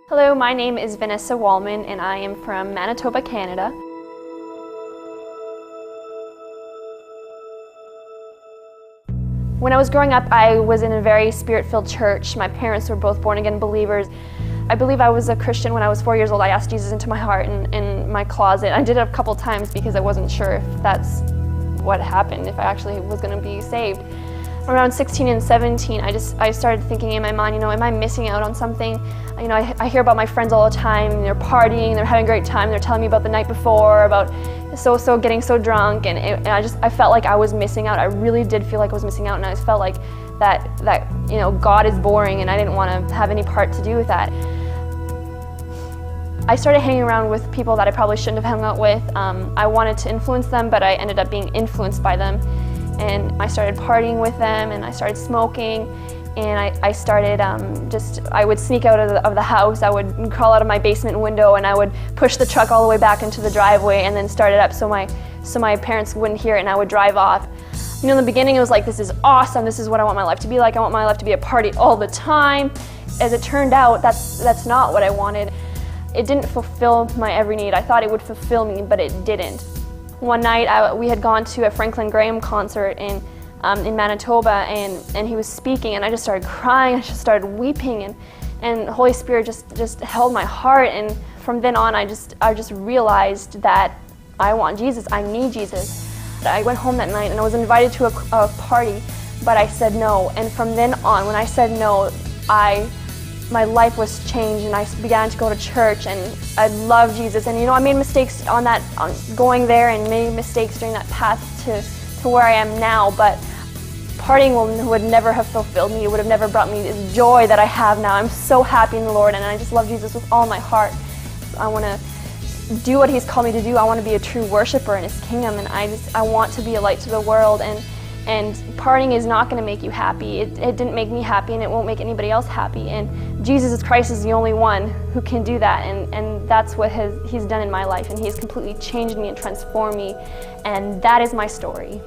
Hello, my name is Vanessa Wollman and I am from Manitoba, Canada. When I was growing up, I was in a very spirit-filled church. My parents were both born-again believers. I believe I was a Christian when I was 4 years old. I asked Jesus into my heart and in my closet. I did it a couple times because I wasn't sure if that's what happened, if I actually was going to be saved. Around 16 and 17, I started thinking in my mind, am I missing out on something? I hear about my friends all the time, they're partying, they're having a great time, they're telling me about the night before, about getting so drunk, and I felt like I was missing out. I really did feel like I was missing out, and I just felt like that God is boring, and I didn't want to have any part to do with that. I started hanging around with people that I probably shouldn't have hung out with. I wanted to influence them, but I ended up being influenced by them. And I started partying with them, and I started smoking, and I started I would sneak out of the house. I would crawl out of my basement window, and I would push the truck all the way back into the driveway and then start it up so my parents wouldn't hear it, and I would drive off. In the beginning it was like, this is awesome, this is what I want my life to be like. I want my life to be a party all the time. As it turned out, that's not what I wanted. It didn't fulfill my every need. I thought it would fulfill me, but it didn't. One night we had gone to a Franklin Graham concert in Manitoba, and he was speaking, and I just started crying. I just started weeping, and the Holy Spirit just held my heart. And from then on, I just realized that I want Jesus. I need Jesus. I went home that night, and I was invited to a party, but I said no. And from then on, when I said no, my life was changed, and I began to go to church, and I love Jesus. And I made mistakes on going there, and made mistakes during that path to where I am now, but partying would never have fulfilled me. It would have never brought me the joy that I have now. I'm so happy in the Lord, and I just love Jesus with all my heart. I want to do what He's called me to do. I want to be a true worshiper in His kingdom, and I want to be a light to the world. And partying is not going to make you happy. It didn't make me happy, and it won't make anybody else happy. And Jesus Christ is the only one who can do that, and that's what He's done in my life. And He's completely changed me and transformed me, and that is my story.